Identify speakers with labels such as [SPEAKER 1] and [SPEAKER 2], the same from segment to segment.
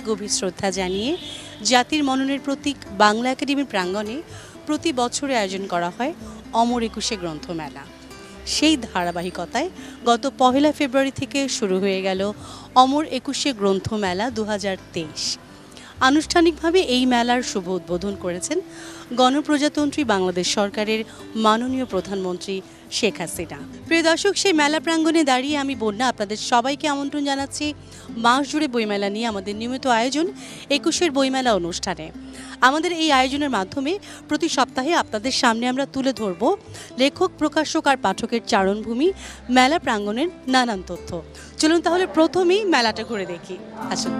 [SPEAKER 1] গভীর শ্রদ্ধা জানিয়ে জাতির মননের প্রতীক বাংলা একাডেমির প্রাঙ্গণে প্রতি বছরে আয়োজন করা হয় অমর একুশে গ্রন্থমেলা। সেই ধারাবাহিকতায় গত ১ ফেব্রুয়ারি থেকে শুরু হয়ে গেল অমর একুশে গ্রন্থমেলা ২০২৩। আনুষ্ঠানিকভাবে এই মেলার শুভ উদ্বোধন করেছেন গণপ্রজাতন্ত্রী বাংলাদেশ সরকারের মাননীয় প্রধানমন্ত্রী শেখ হাসিনা। প্রিয় দর্শক, সেই মেলা প্রাঙ্গণে দাঁড়িয়ে আমি বন্যা আপনাদের সবাইকে আমন্ত্রণ জানাচ্ছি মাস জুড়ে বইমেলা নিয়ে আমাদের নিয়মিত আয়োজন একুশের বইমেলা অনুষ্ঠানে। আমাদের এই আয়োজনের মাধ্যমে প্রতি সপ্তাহে আপনাদের সামনে আমরা তুলে ধরব লেখক, প্রকাশক আর পাঠকের চারণভূমি মেলা প্রাঙ্গণের নানান তথ্য। চলুন তাহলে প্রথমেই মেলাটা ঘুরে দেখি। আসুন।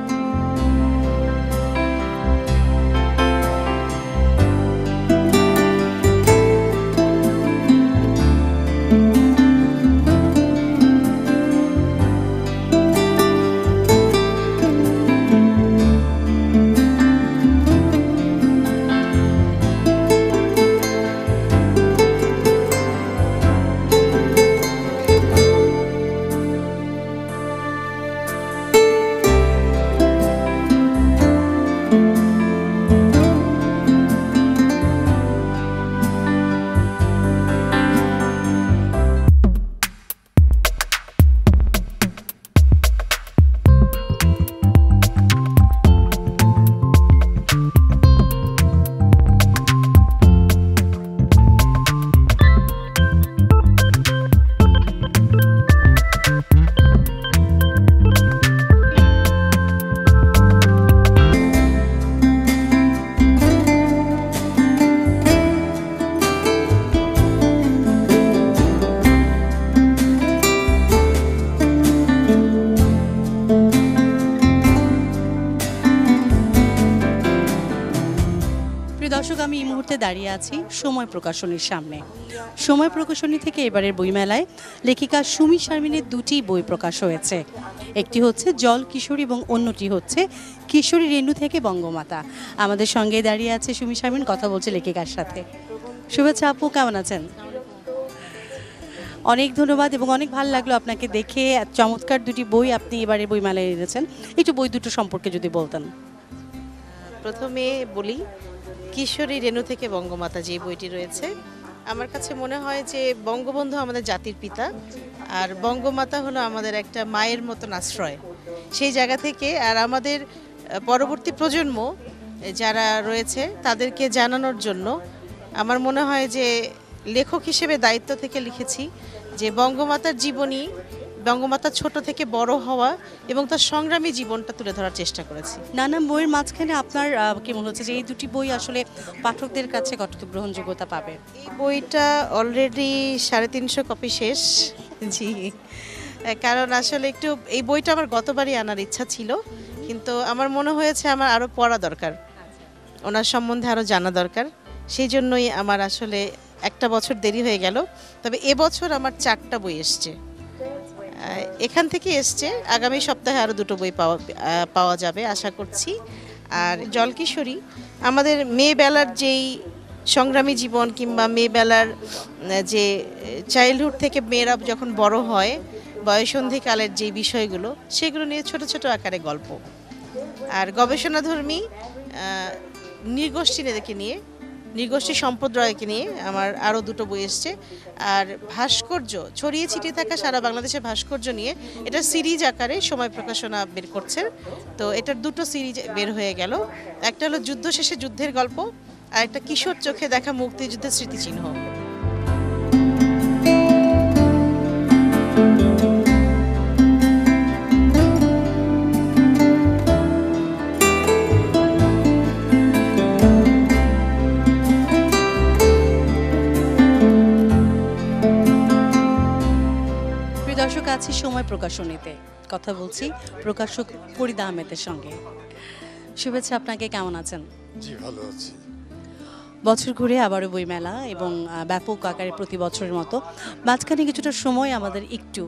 [SPEAKER 1] দর্শক, আমি এই মুহূর্তে দাঁড়িয়ে আছি সময় প্রকাশনীর সামনে। সময় প্রকাশনী থেকে এবারের বইমেলায় লেখিকা সুমি শারমিনের দুটি বই প্রকাশ হয়েছে। একটি হচ্ছে জল কিশোরী এবং অন্যটি হচ্ছে কিশোরী রেণু থেকে বঙ্গমাতা। আমাদের সঙ্গে দাঁড়িয়ে আছে সুমি শারমিন, কথা বলছে লেখিকার সাথে। শুভেচ্ছা আপু, কেমন আছেন? অনেক ধন্যবাদ এবং অনেক ভালো লাগলো আপনাকে দেখে। চমৎকার দুটি বই আপনি এবারে বইমেলায় এনেছেন, একটু বই দুটো সম্পর্কে যদি বলতেন।
[SPEAKER 2] প্রথমে বলি, কিশোরী রেণু থেকে বঙ্গমাতা যে বইটি রয়েছে, আমার কাছে মনে হয় যে বঙ্গবন্ধু আমাদের জাতির পিতা আর বঙ্গমাতা হলো আমাদের একটা মায়ের মতন আশ্রয়। সেই জায়গা থেকে আর আমাদের পরবর্তী প্রজন্ম যারা রয়েছে তাদেরকে জানানোর জন্য আমার মনে হয় যে লেখক হিসেবে দায়িত্ব থেকে লিখেছি যে বঙ্গমাতার জীবনী, বঙ্গমাতা ছোট থেকে বড় হওয়া এবং তার সংগ্রামী জীবনটা তুলে ধরার চেষ্টা করেছি।
[SPEAKER 1] নানা বইয়ের মাঝখানে আপনার কি মনে হচ্ছে যে এই দুটি বই আসলে পাঠকদের কাছে কতটুকু গ্রহণযোগ্যতা পাবে?
[SPEAKER 2] এই বইটা অলরেডি 350 কপি শেষ। জি, কারণ আসলে একটু এই বইটা আমার গতবারই আনার ইচ্ছা ছিল, কিন্তু আমার মনে হয়েছে আমার আরও পড়া দরকার, ওনার সম্বন্ধে আরও জানা দরকার। সেই জন্যই আমার আসলে একটা বছর দেরি হয়ে গেল। তবে এবছর আমার 4টা বই এসছে, এখান থেকে এসছে। আগামী সপ্তাহে আরও 2টো বই পাওয়া যাবে আশা করছি। আর জলকিশোরী আমাদের মেয়েবেলার যেই সংগ্রামী জীবন কিংবা মেয়েবেলার যে চাইল্ডহুড থেকে মেয়েরা যখন বড় হয়, বয়সন্ধিকালের যে বিষয়গুলো, সেগুলো নিয়ে ছোট ছোট আকারে গল্প। আর গবেষণাধর্মী নৃগোষ্ঠীদেরকে নিয়ে, নৃগোষ্ঠী সম্প্রদায়কে নিয়ে আমার আরও 2টো বই এসছে। আর ভাস্কর্য, ছড়িয়ে ছিটিয়ে থাকা সারা বাংলাদেশের ভাস্কর্য নিয়ে এটা সিরিজ আকারে সময় প্রকাশনা বের করছে। তো এটার 2টো সিরিজ বের হয়ে গেল। একটা হলো যুদ্ধ শেষে যুদ্ধের গল্প, আর একটা কিশোর চোখে দেখা মুক্তিযুদ্ধের স্মৃতিচিহ্ন।
[SPEAKER 1] দর্শক, আছি সময় প্রকাশনীতে, কথা বলছি প্রকাশক ফরিদা আহমেদের সঙ্গে। শুভেচ্ছা আপনাকে, কেমন আছেন?
[SPEAKER 3] জি, ভালো আছি।
[SPEAKER 1] বছর ঘুরে আবারও বইমেলা এবং ব্যাপক আকারে প্রতি বছরের মতো মাঝখানে কিছুটা সময় আমাদের একটু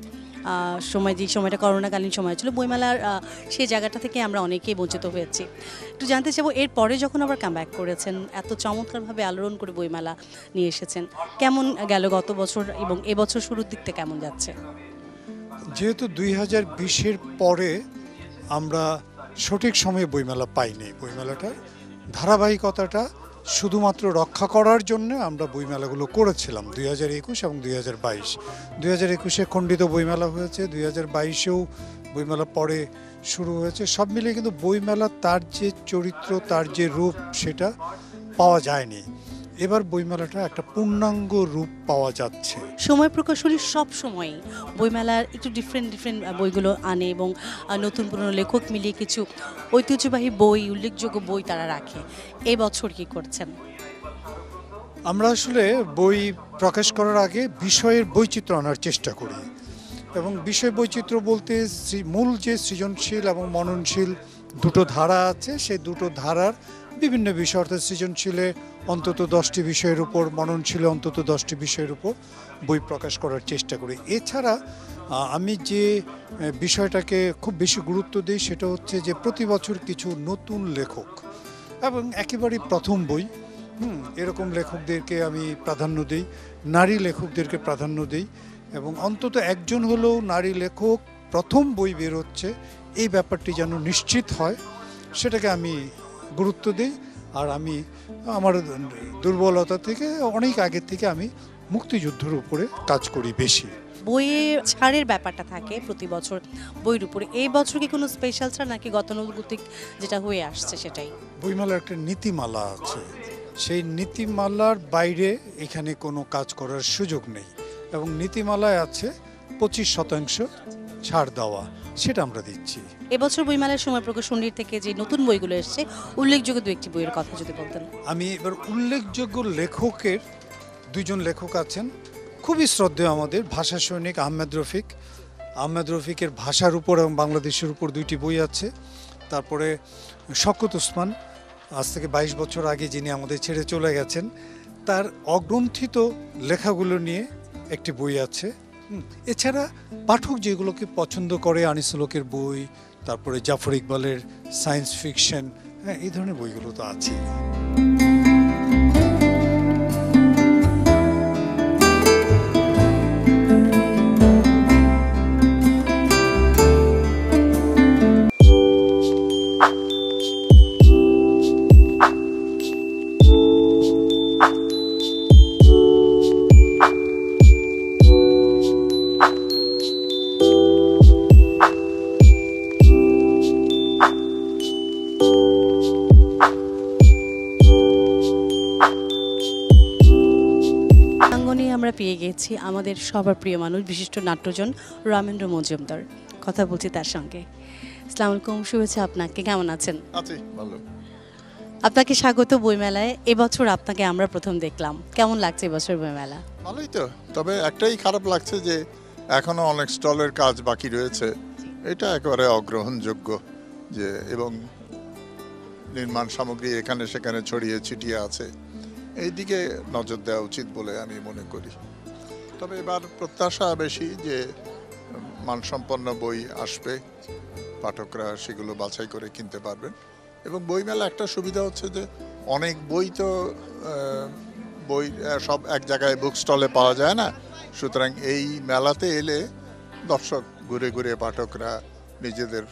[SPEAKER 1] সময়, যে সময়টা করোনাকালীন সময় ছিল, বইমেলার সেই জায়গাটা থেকে আমরা অনেকেই বঞ্চিত হয়েছি। একটু জানতে চাইবো, এরপরে যখন আবার কামব্যাক করেছেন, এত চমৎকারভাবে আলোড়ন করে বইমেলা নিয়ে এসেছেন, কেমন গেল গত বছর এবং এবছর শুরুর দিকটা কেমন যাচ্ছে?
[SPEAKER 3] যেহেতু 2020-এর পরে আমরা সঠিক সময়ে বইমেলা পাইনি। বইমেলাটার ধারাবাহিকতাটা শুধুমাত্র রক্ষা করার জন্য আমরা বইমেলাগুলো করেছিলাম 2021 এবং 2022। 2021-এ খণ্ডিত বইমেলা হয়েছে, 2022-এও বইমেলা পরে শুরু হয়েছে। সব মিলিয়ে কিন্তু বইমেলা তার যে চরিত্র, তার যে রূপ, সেটা পাওয়া যায়নি। এবার বইমেলাটা একটা পূর্ণাঙ্গ রূপ পাওয়া যাচ্ছে।
[SPEAKER 1] সময় প্রকাশনী সব সময় বইমেলার একটু ডিফারেন্ট বইগুলো আনে এবং নতুন পুরনো লেখক মিলিয়ে কিছু ঐতিহ্যবাহী বই, উল্লেখযোগ্য বই তারা রাখে। এই বছর কি করছেন?
[SPEAKER 3] আমরা আসলে বই প্রকাশ করার আগে বিষয়ের বৈচিত্র্য আনার চেষ্টা করি, এবং বিষয় বৈচিত্র্য বলতে মূল যে সৃজনশীল এবং মননশীল দুটো ধারা আছে, সেই দুটো ধারার বিভিন্ন বিষয়, অর্থাৎ সৃজনশীলে অন্তত 10টি বিষয়ের উপর, মননশীলে অন্তত 10টি বিষয়ের উপর বই প্রকাশ করার চেষ্টা করি। এছাড়া আমি যে বিষয়টাকে খুব বেশি গুরুত্ব দিই সেটা হচ্ছে যে প্রতি বছর কিছু নতুন লেখক এবং একেবারেই প্রথম বই এরকম লেখকদেরকে আমি প্রাধান্য দিই, নারী লেখকদেরকে প্রাধান্য দিই, এবং অন্তত একজন হলেও নারী লেখক প্রথম বই বেরোচ্ছে এই ব্যাপারটি যেন নিশ্চিত হয়, সেটাকে আমি গুরুত্ব দিই। আর আমি আমার দুর্বলতা থেকে অনেক আগে থেকে আমি মুক্তিযুদ্ধের উপরে কাজ করি বেশি।
[SPEAKER 1] বইয়ে ছাড়ের ব্যাপারটা থাকে প্রতি বছর বইয়ের উপরে। এই বছর কি কোনো স্পেশাল ছাড় নাকি গতানুগতিক যেটা হয়ে আসছে সেটাই?
[SPEAKER 3] বইমেলার একটা নীতিমালা আছে, সেই নীতিমালার বাইরে এখানে কোনো কাজ করার সুযোগ নেই, এবং নীতিমালায় আছে 25% ছাড় দেওয়া, সেটা আমরা দিচ্ছি।
[SPEAKER 1] এবছর বইমেলার সময় প্রকাশনীর থেকে যে নতুন বইগুলো এসছে, উল্লেখযোগ্য দু একটি বইয়ের কথা যদি বলতেন।
[SPEAKER 3] আমি এবার উল্লেখযোগ্য লেখকের দুইজন লেখক আছেন খুবই শ্রদ্ধেয় আমাদের, ভাষা সৈনিক আহমেদ রফিক। আহমেদ রফিকের ভাষার উপর এবং বাংলাদেশের উপর 2টি বই আছে। তারপরে শওকত ওসমান, আজ থেকে 22 বছর আগে যিনি আমাদের ছেড়ে চলে গেছেন, তার অগ্রন্থিত লেখাগুলো নিয়ে একটি বই আছে। এছাড়া পাঠক যেগুলোকে পছন্দ করে, আনিসুল হকের বই, তারপরে জাফর ইকবালের সায়েন্স ফিকশন, এই ধরনের বইগুলো তো আছে।
[SPEAKER 1] আমরা পেয়ে গেছি আমাদের সবার প্রিয় মানুষ, বিশিষ্ট নাট্যজন রামেন্দ্র মজুমদার। কথা বলছি তার সঙ্গে। আসসালামু আলাইকুম, শুভেচ্ছা আপনাকে। কেমন আছেন?
[SPEAKER 4] আছি ভালো।
[SPEAKER 1] আপনাকে স্বাগত বইমেলায়। এবছর আপনাকে আমরা প্রথম দেখলাম, কেমন লাগছে এবছর বইমেলা?
[SPEAKER 4] ভালোই তো, তবে একটাই খারাপ লাগছে যে এখনো অনেক স্টলের কাজ বাকি রয়েছে। এটা একেবারে অগ্রহণযোগ্য যে, এবং নির্মাণ সামগ্রী এখানে সেখানে ছড়িয়ে ছিটিয়ে আছে, এই দিকে নজর দেওয়া উচিত বলে আমি মনে করি। তবে এবার প্রত্যাশা বেশি যে মানসম্পন্ন বই আসবে, পাঠকরা সেগুলো বাছাই করে কিনতে পারবেন। এবং বইমেলা একটা সুবিধা হচ্ছে যে অনেক বই তো বই সব এক জায়গায় বুক স্টলে পাওয়া যায় না, সুতরাং এই মেলাতে এলে দর্শক ঘুরে ঘুরে পাঠকরা নিজেদের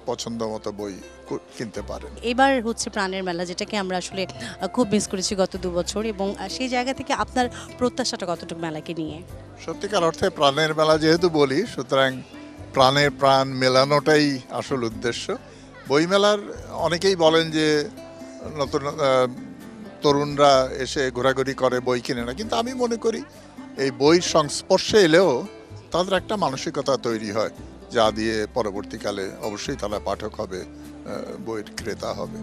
[SPEAKER 4] পছন্দ মতো বই কিনতে পারেন।
[SPEAKER 1] এবার হচ্ছে প্রাণের মেলা, যেটাকে আমরা আসলে খুব মিস করেছি গত 2 বছর, এবং সেই জায়গা থেকে আপনার প্রত্যাশাটা কতটুকু মেলাকে নিয়ে?
[SPEAKER 4] সত্যিকার অর্থে প্রাণের মেলা যেহেতু বলি, সুতরাং প্রাণের প্রাণ মেলানোটাই আসল উদ্দেশ্য। বইমেলার অনেকেই বলেন যে নতুন তরুণরা এসে ঘোরাঘুরি করে, বই কিনে না, কিন্তু আমি মনে করি এই বইয়ের সংস্পর্শে এলেও তাদের একটা মানসিকতা তৈরি হয়, যা দিয়ে পরবর্তীকালে অবশ্যই তারা পাঠক হবে, বইয়ের ক্রেতা হবে।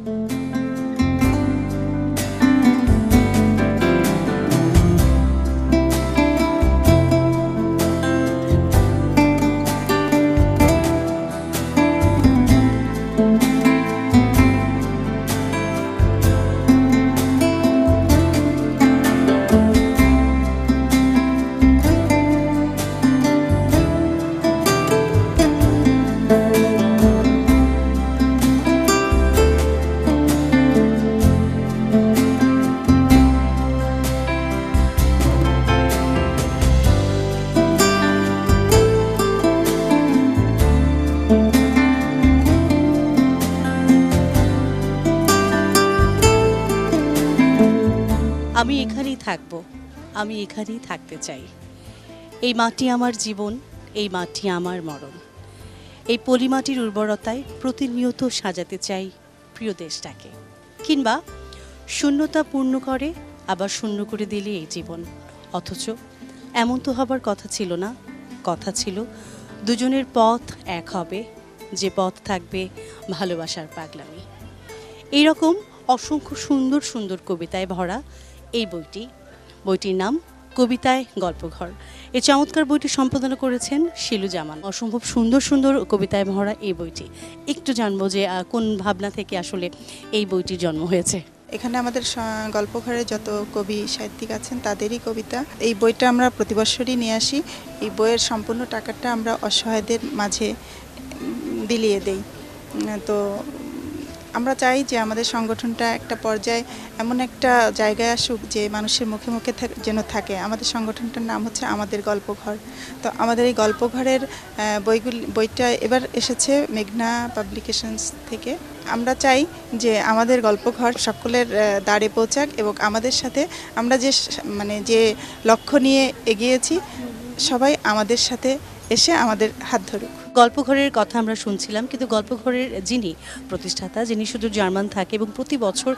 [SPEAKER 1] আমি এখানেই থাকব, আমি এখানেই থাকতে চাই। এই মাটি আমার জীবন, এই মাটি আমার মরণ। এই পলিমাটির উর্বরতায় প্রতিনিয়ত সাজাতে চাই প্রিয় দেশটাকে। কিংবা শূন্যতা পূর্ণ করে আবার শূন্য করে দিলে এই জীবন। অথচ এমন তো হবার কথা ছিল না, কথা ছিল দুজনের পথ এক হবে, যে পথ থাকবে ভালোবাসার পাগলামি। এইরকম অসংখ্য সুন্দর সুন্দর কবিতায় ভরা এই বইটির নাম কবিতায় গল্পঘর। এই চমৎকার বইটি সম্পাদনা করেছেন শিলু জামান। অসম্ভব সুন্দর সুন্দর কবিতায় ভরা এই বইটি, একটু জানবো যে কোন ভাবনা থেকে আসলে এই বইটির জন্ম হয়েছে।
[SPEAKER 5] এখানে আমাদের গল্পঘরে যত কবি সাহিত্যিক আছেন তাদেরই কবিতা। এই বইটা আমরা প্রতি বছরই নিয়ে আসি। এই বইয়ের সম্পূর্ণ টাকাটা আমরা অসহায়দের মাঝে বিলিয়ে দেই। তো আমরা চাই যে আমাদের সংগঠনটা একটা পর্যায়ে এমন একটা জায়গায় আসুক যে মানুষের মুখে মুখে যেন থাকে। আমাদের সংগঠনটার নাম হচ্ছে আমাদের গল্পঘর। তো আমাদের এই গল্পঘরের বইটা এবার এসেছে মেঘনা পাবলিকেশনস থেকে। আমরা চাই যে আমাদের গল্পঘর সকলের দ্বারে পৌঁছাক এবং আমাদের সাথে আমরা যে লক্ষ্য নিয়ে এগিয়েছি সবাই আমাদের সাথে এসে আমাদের হাত ধরুক।
[SPEAKER 1] গল্পঘরের কথা আমরা শুনছিলাম, কিন্তু গল্পঘরের যিনি প্রতিষ্ঠাতা, যিনি শুধু জার্মান থাকে এবং প্রতি বছর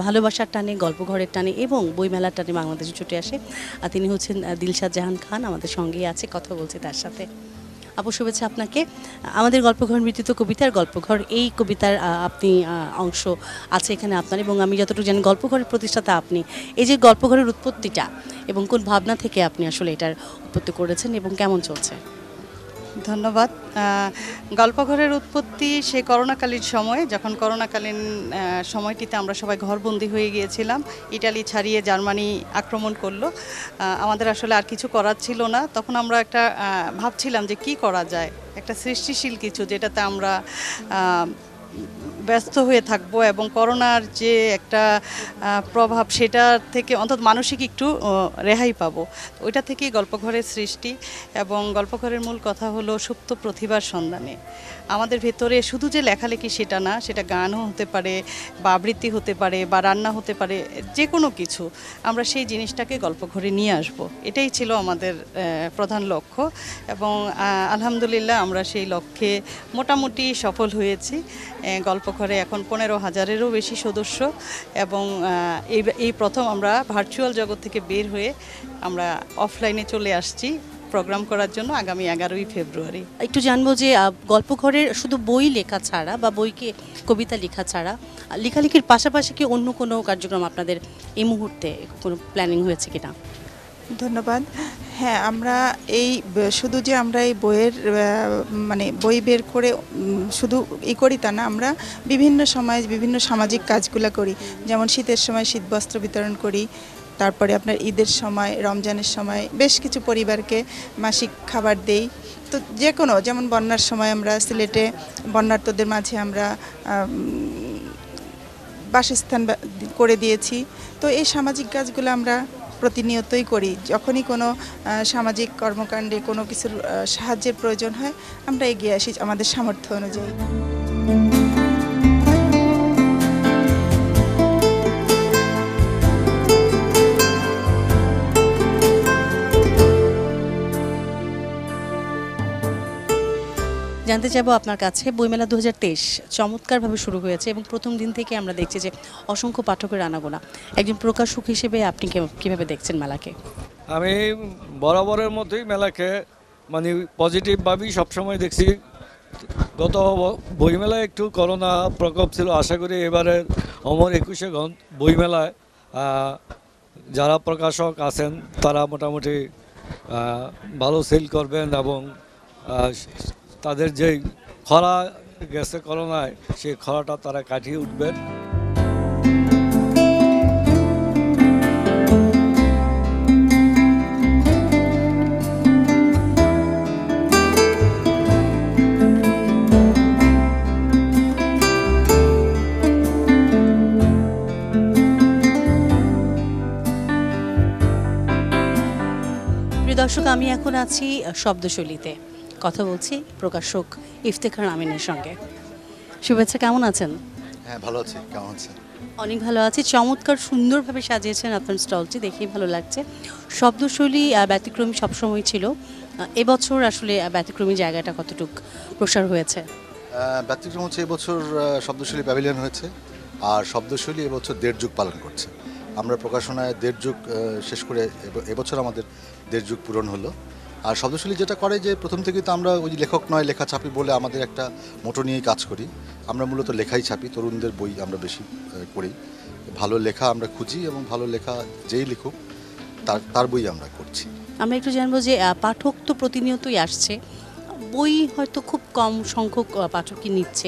[SPEAKER 1] ভালোবাসার টানে, গল্পঘরের টানে এবং বইমেলার টানে বাংলাদেশে ছুটে আসে, তিনি হচ্ছেন দিলশাদ জাহান খান। আমাদের সঙ্গেই আছে, কথা বলছে তার সাথে। আপু, শুভেচ্ছা আপনাকে। আমাদের গল্পঘর মৃত্যু কবিতার গল্পঘর, এই কবিতার আপনি অংশ আছে এখানে আপনার, এবং আমি যতটুকু জানি গল্পঘরের প্রতিষ্ঠাতা আপনি। এই যে গল্পঘরের উৎপত্তিটা এবং কোন ভাবনা থেকে আপনি আসলে এটার উৎপত্তি করেছেন এবং কেমন চলছে?
[SPEAKER 6] ধন্যবাদ। গল্পঘরের উৎপত্তি সে করোনাকালীন সময়, যখন করোনাকালীন সময়টিতে আমরা সবাই ঘরবন্দি হয়ে গিয়েছিলাম। ইটালি ছাড়িয়ে জার্মানি আক্রমণ করলো। আমাদের আসলে আর কিছু করার ছিল না। তখন আমরা একটা ভাবছিলাম যে কি করা যায়, একটা সৃষ্টিশীল কিছু যেটাতে আমরা ব্যস্ত হয়ে থাকবো এবং করোনার যে একটা প্রভাব সেটার থেকে অন্তত মানসিক একটু রেহাই পাবো। ওইটা থেকেই গল্পঘরের সৃষ্টি। এবং গল্পঘরের মূল কথা হলো সুপ্ত প্রতিভার সন্ধানে। আমাদের ভেতরে শুধু যে লেখালেখি সেটা না, সেটা গানও হতে পারে বা আবৃত্তি হতে পারে বা রান্না হতে পারে, যে কোনো কিছু আমরা সেই জিনিসটাকে গল্পঘরে নিয়ে আসব। এটাই ছিল আমাদের প্রধান লক্ষ্য এবং আলহামদুলিল্লাহ আমরা সেই লক্ষ্যে মোটামুটি সফল হয়েছি। গল্পঘরে এখন 15,000-এরও বেশি সদস্য এবং এই প্রথম আমরা ভার্চুয়াল জগৎ থেকে বের হয়ে আমরা অফলাইনে চলে আসছি প্রোগ্রাম করার জন্য আগামী 11ই ফেব্রুয়ারি।
[SPEAKER 1] একটু জানবো যে গল্পঘরের শুধু বই লেখা ছাড়া বা বইকে কবিতা লেখা ছাড়া লেখালেখির পাশাপাশি কি অন্য কোনো কার্যক্রম আপনাদের এই মুহূর্তে কোনো প্ল্যানিং হয়েছে কিনা?
[SPEAKER 5] ধন্যবাদ। হ্যাঁ, আমরা শুধু যে আমরা এই বইয়ের বই বের করে শুধু করি তা না, আমরা বিভিন্ন সময় বিভিন্ন সামাজিক কাজগুলো করি। যেমন শীতের সময় শীতবস্ত্র বিতরণ করি, তারপরে আপনার ঈদের সময়, রমজানের সময় বেশ কিছু পরিবারকে মাসিক খাবার দেই। তো যে কোনো, যেমন বন্যার সময় আমরা সিলেটে বন্যার্তদের মাঝে আমরা বাসস্থান করে দিয়েছি। তো এই সামাজিক কাজগুলো আমরা প্রতিনিয়তই করি। যখনই কোনো সামাজিক কর্মকাণ্ডে কোনো কিছুর সাহায্যের প্রয়োজন হয় আমরা এগিয়ে আসি আমাদের সামর্থ্য অনুযায়ী।
[SPEAKER 1] জানতে চাইবো আপনার কাছে, বইমেলা 2023 চমৎকারভাবে শুরু হয়েছে এবং প্রথম দিন থেকে আমরা দেখছি যে অসংখ্য পাঠকের আনাগোনা। একজন প্রকাশক হিসেবে আপনি কীভাবে দেখছেন মেলাকে?
[SPEAKER 7] আমি বরাবরের মতোই মেলাকে পজিটিভভাবেই সবসময় দেখছি। গত বইমেলায় একটু করোনা প্রকোপ ছিল, আশা করি এবারের অমর 21শে বইমেলায় যারা প্রকাশক আছেন তারা মোটামুটি ভালো সেল করবেন এবং তাদের যে খরা গেছে করোনায় সেই খরাটা তারা কাটিয়ে উঠবেন।
[SPEAKER 1] প্রিয় দর্শক, আমি এখন আছি শব্দশৈলীতে, কথা বলছি প্রকাশক ইফতেখার আমিনের সঙ্গে। শুভেচ্ছা, কেমন আছেন?
[SPEAKER 8] হ্যাঁ, ভালো আছি। কেমন আছেন?
[SPEAKER 1] অনেক ভালো আছি। চমৎকার সুন্দরভাবে সাজিয়েছেন আপনার স্টলটি, দেখেই ভালো লাগছে। শব্দশৈলী ব্যতিক্রমী সবসময় ছিল, এবছর আসলে ব্যতিক্রমী জায়গাটা কতটুকু প্রসার হয়েছে?
[SPEAKER 8] ব্যতিক্রম হচ্ছে এবছর শব্দশৈলী প্যাভিলিয়ন হয়েছে, আর শব্দশৈলী এবছর 1.5 যুগ পালন করছে। আমরা প্রকাশনায় 1.5 যুগ শেষ করে এবছর আমাদের 1.5 যুগ পূরণ হলো। আর শব্দশৈলী যেটা করে যে প্রথম থেকেই তো আমরা ওই লেখক নয় লেখা ছাপি বলে আমাদের একটা মোটো নিয়েই কাজ করি। আমরা মূলত লেখাই ছাপি, তরুণদের বই আমরা বেশি করি। ভালো লেখা আমরা খুঁজি এবং ভালো লেখা যেই লিখুক তার বই আমরা করছি।
[SPEAKER 1] আমরা একটু জানবো যে পাঠক তো প্রতিনিয়তই আসছে, বই হয়তো খুব কম সংখ্যক পাঠকই নিচ্ছে,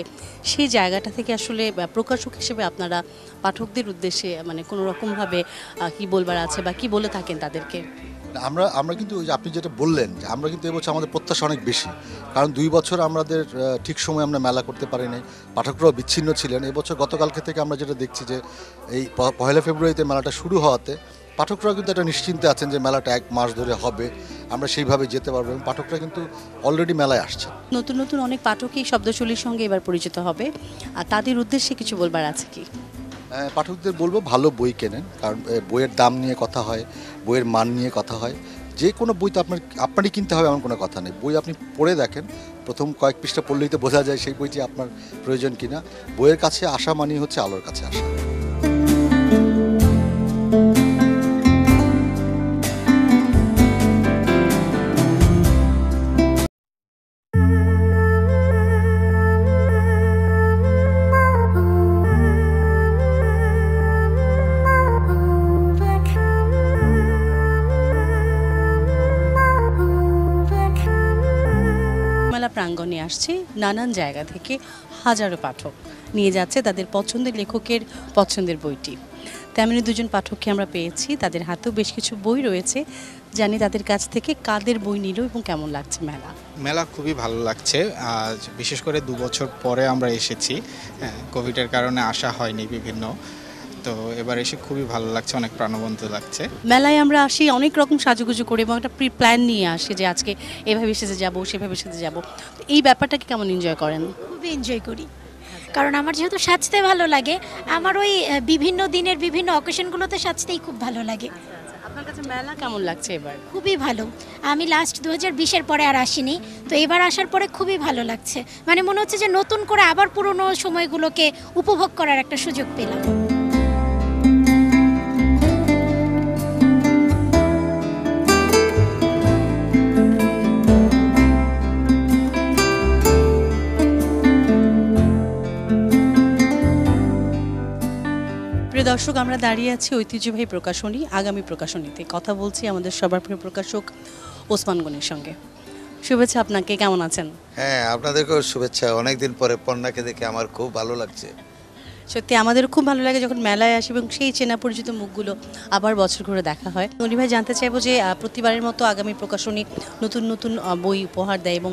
[SPEAKER 1] সেই জায়গাটা থেকে আসলে প্রকাশক হিসেবে আপনারা পাঠকদের উদ্দেশ্যে মানে কোনো রকমভাবে কি বলবার আছে বা কি বলে থাকেন তাদেরকে?
[SPEAKER 8] আমরা কিন্তু ওই যে আপনি যেটা বললেন যে আমরা কিন্তু এবছর আমাদের প্রত্যাশা অনেক বেশি, কারণ 2 বছর আমাদের ঠিক সময় আমরা মেলা করতে পারিনি, পাঠকরাও বিচ্ছিন্ন ছিলেন। এবছর গতকালকে থেকে আমরা যেটা দেখছি যে এই 1 ফেব্রুয়ারিতে মেলাটা শুরু হওয়াতে পাঠকরাও কিন্তু একটা নিশ্চিন্তে আছেন যে মেলাটা 1 মাস ধরে হবে, আমরা সেইভাবে যেতে পারবো এবং পাঠকরা কিন্তু অলরেডি মেলায় আসছে।
[SPEAKER 1] নতুন নতুন অনেক পাঠকই শব্দশৈলীর সঙ্গে এবার পরিচিত হবে, আর তাদের উদ্দেশ্যে কিছু বলবার আছে কি?
[SPEAKER 8] পাঠকদের বলবো ভালো বই কেনেন, কারণ বইয়ের দাম নিয়ে কথা হয়, বইয়ের মান নিয়ে কথা হয়। যে কোনো বই তো আপনারই কিনতে হবে এমন কোনো কথা নেই। বই আপনি পড়ে দেখেন, প্রথম কয়েক পৃষ্ঠা পড়লেই তো বোঝা যায় সেই বইটি আপনার প্রয়োজন কিনা। বইয়ের কাছে আসা মানেই হচ্ছে আলোর কাছে আসা।
[SPEAKER 1] মেলা প্রাঙ্গণে আসছে নানান জায়গা থেকে হাজারো পাঠক, নিয়ে যাচ্ছে তাদের পছন্দের লেখকের পছন্দের বইটি। তেমনি দুজন পাঠককে আমরা পেয়েছি, তাদের হাতেও বেশ কিছু বই রয়েছে। জানি তাদের কাছ থেকে কাদের বই নিল এবং কেমন লাগছে মেলা।
[SPEAKER 9] মেলা খুবই ভালো লাগছে, আজ বিশেষ করে 2 বছর পরে আমরা এসেছি। কোভিডের কারণে আসা হয়নি বিভিন্ন, তো এবার এসে খুবই ভালো লাগছে, অনেক প্রাণবন্ত লাগছে।
[SPEAKER 1] মেলায় আমরা আসি অনেক রকম সাজুগুজু করে এবং একটা প্রি প্ল্যান নিয়ে আসি যে আজকে এভাবে সেজে যাব, সেভাবে সেজে যাব। তো এই ব্যাপারটাকে কেমন এনজয় করেন?
[SPEAKER 10] খুবই এনজয় করি, কারণ আমার যেহেতু সাজতে ভালো লাগে, আমার ওই বিভিন্ন দিনের বিভিন্ন অকেশনগুলোতে সাজতেই খুব ভালো লাগে।
[SPEAKER 1] আপনার কাছে মেলা কেমন লাগছে এবার?
[SPEAKER 10] খুবই ভালো। আমি লাস্ট 2020-এর পরে আর আসিনি, তো এবার আসার পরে খুবই ভালো লাগছে। মানে মনে হচ্ছে যে নতুন করে আবার পুরনো সময়গুলোকে উপভোগ করার একটা সুযোগ পেলাম।
[SPEAKER 1] প্রিয় দর্শক, আমরা দাঁড়িয়ে আছি ঐতিহ্যবাহী প্রকাশনী আগামী প্রকাশনীতে। কথা বলছি আমাদের সবার প্রিয় প্রকাশক ওসমান গনির সঙ্গে। শুভেচ্ছা আপনাকে, কেমন আছেন?
[SPEAKER 11] হ্যাঁ, আপনাদেরকেও শুভেচ্ছা। অনেকদিন পরে পণ্যাকে দেখে আমার খুব ভালো লাগছে।
[SPEAKER 1] সত্যি আমাদের খুব ভালো লাগে যখন মেলায় আসি এবং সেই চেনা পরিচিত মুখগুলো আবার বছর ঘুরে দেখা হয়। গনি ভাই, জানতে চাইবো যে প্রতিবারের মতো আগামী প্রকাশনী নতুন নতুন বই উপহার দেয় এবং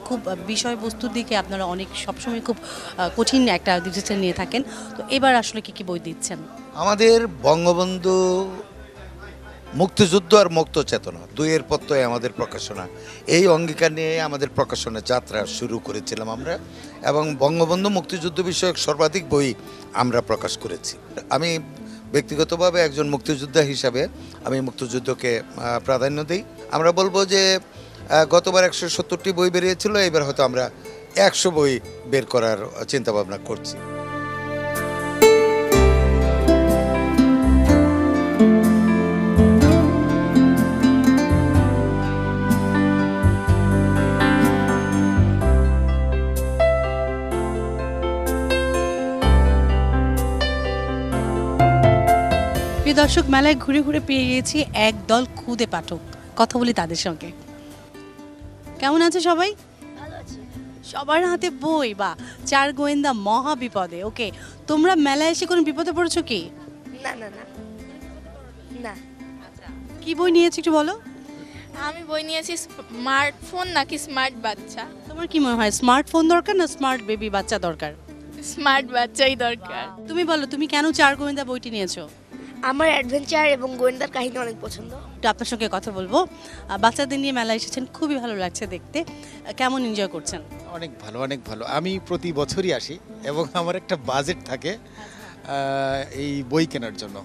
[SPEAKER 1] খুব বিষয়বস্তুর দিকে আপনারা অনেক সবসময় খুব কঠিন একটা ডিসিশন নিয়ে থাকেন। তো এবার আসলে কি কি বই দিচ্ছেন?
[SPEAKER 11] আমাদের বঙ্গবন্ধু, মুক্তিযুদ্ধ আর মুক্ত চেতনা, 2-এর পত্তই আমাদের প্রকাশনা। এই অঙ্গীকার নিয়ে আমাদের প্রকাশনের যাত্রা শুরু করেছিলাম আমরা, এবং বঙ্গবন্ধু মুক্তিযুদ্ধ বিষয়ক সর্বাধিক বই আমরা প্রকাশ করেছি। আমি ব্যক্তিগতভাবে একজন মুক্তিযোদ্ধা হিসাবে আমি মুক্তিযুদ্ধকে প্রাধান্য দিই। আমরা বলবো যে গতবার 170টি বই বেরিয়েছিল, এবার হয়তো আমরা 100 বই বের করার চিন্তাভাবনা করছি।
[SPEAKER 1] দর্শক, মেলায় ঘুরে ঘুরে পেয়ে গিয়েছি একদল খুদে পাঠক, কথা বলি তাদের সঙ্গে। কেমন আছে সবাই? সবার হাতে বই, বা 4 গোয়েন্দা মহা বিপদে। ওকে, তোমরা মেলায় এসে কোনো বিপদে পড়েছো কি?
[SPEAKER 12] না না না না।
[SPEAKER 1] কি বই নিয়েছি একটু বলো।
[SPEAKER 12] আমি বই নিয়েছি স্মার্টফোন নাকি স্মার্ট বাচ্চা।
[SPEAKER 1] তোমার কি মনে হয়, স্মার্টফোন দরকার না স্মার্ট বেবি বাচ্চা দরকার?
[SPEAKER 12] স্মার্ট বাচ্চাই দরকার।
[SPEAKER 1] তুমি বলো, তুমি কেন 4 গোয়েন্দা বইটি নিয়েছো?
[SPEAKER 12] আমার অ্যাডভেঞ্চার এবং গোয়েন্দার কাহিনী অনেক পছন্দ।
[SPEAKER 1] একটু আপনার সঙ্গে কথা বলবো। বাচ্চাদের নিয়ে মেলায় এসেছেন, খুবই ভালো লাগছে দেখতে। কেমন এনজয় করছেন?
[SPEAKER 9] অনেক ভালো, অনেক ভালো। আমি প্রতি বছরই আসি এবং আমার একটা বাজেট থাকে, এই বই কেনার জন্য।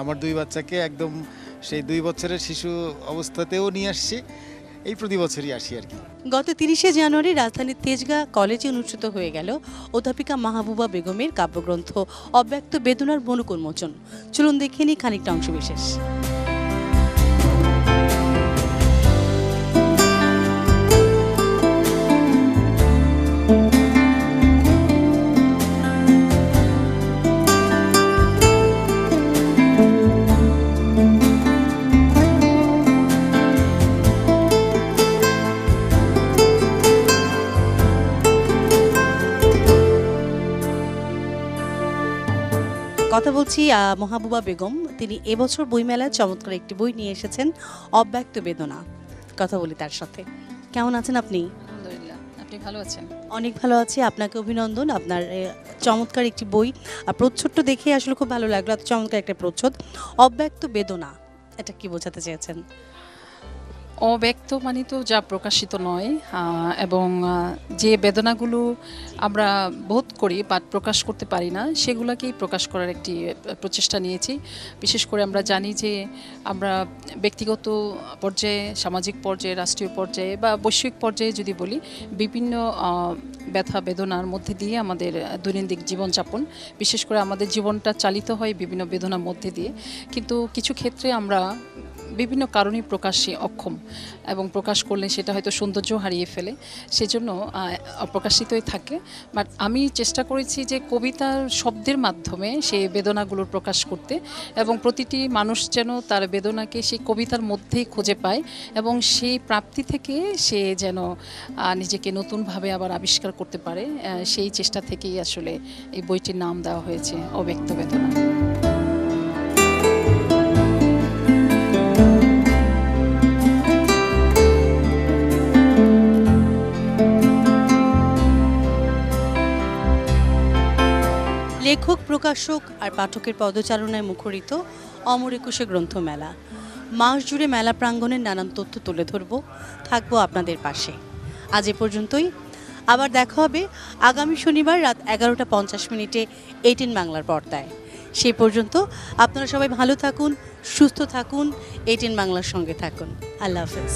[SPEAKER 9] আমার 2 বাচ্চাকে একদম সেই 2 বছরের শিশু অবস্থাতেও নিয়ে আসছি, এই প্রতি বছরই আসি আর কি।
[SPEAKER 1] গত 30শে জানুয়ারি রাজধানীর তেজগাঁ কলেজে অনুষ্ঠিত হয়ে গেল অধ্যাপিকা মাহবুবা বেগমের কাব্যগ্রন্থ অব্যক্ত বেদনার বনুক উন্মোচন। চলুন দেখে নিই খানিকটা অংশবিশেষ। কথা বলছি মাহবুবা বেগম, তিনি এবছর বইমেলায় চমৎকার একটি বই নিয়ে এসেছেন, অব্যক্ত বেদনা। কথা বলি তার সাথে। কেমন আছেন আপনি?
[SPEAKER 13] আলহামদুলিল্লাহ, আপনি ভালো আছেন?
[SPEAKER 1] অনেক ভালো আছি, আপনাকে অভিনন্দন। আপনার চমৎকার একটি বই, প্রচ্ছদটা দেখে আসলে খুব ভালো লাগলো, এত চমৎকার একটা প্রচ্ছদ। অব্যক্ত বেদনা, এটা কি বোঝাতে চেয়েছেন?
[SPEAKER 13] অব্যক্ত মানে তো যা প্রকাশিত নয়, এবং যে বেদনাগুলো আমরা বোধ করি বা প্রকাশ করতে পারি না, সেগুলোকেই প্রকাশ করার একটি প্রচেষ্টা নিয়েছি। বিশেষ করে আমরা জানি যে আমরা ব্যক্তিগত পর্যায়ে, সামাজিক পর্যায়ে, রাষ্ট্রীয় পর্যায়ে বা বৈশ্বিক পর্যায়ে যদি বলি, বিভিন্ন ব্যথা বেদনার মধ্যে দিয়ে আমাদের দৈনন্দিন জীবনযাপন, বিশেষ করে আমাদের জীবনটা চালিত হয় বিভিন্ন বেদনার মধ্যে দিয়ে। কিন্তু কিছু ক্ষেত্রে আমরা বিভিন্ন কারণে প্রকাশে অক্ষম, এবং প্রকাশ করলে সেটা হয়তো সৌন্দর্য হারিয়ে ফেলে, সেজন্য অপ্রকাশিতই থাকে। বাট আমি চেষ্টা করেছি যে কবিতার শব্দের মাধ্যমে সেই বেদনাগুলোর প্রকাশ করতে, এবং প্রতিটি মানুষ যেন তার বেদনাকে সেই কবিতার মধ্যেই খুঁজে পায়, এবং সেই প্রাপ্তি থেকে সে যেন নিজেকে নতুনভাবে আবার আবিষ্কার করতে পারে। সেই চেষ্টা থেকেই আসলে এই বইটির নাম দেওয়া হয়েছে অব্যক্ত বেদনা।
[SPEAKER 1] লেখক, প্রকাশক আর পাঠকের পদচারণায় মুখরিত অমর একুশে গ্রন্থমেলা। মাস জুড়ে মেলা প্রাঙ্গণের নানান তথ্য তুলে ধরব, থাকবো আপনাদের পাশে। আজ এ পর্যন্তই, আবার দেখা হবে আগামী শনিবার রাত 11টা 50 18 বাংলার পর্দায়। সেই পর্যন্ত আপনারা সবাই ভালো থাকুন, সুস্থ থাকুন, 18 বাংলার সঙ্গে থাকুন। আল্লাহ হাফেজ।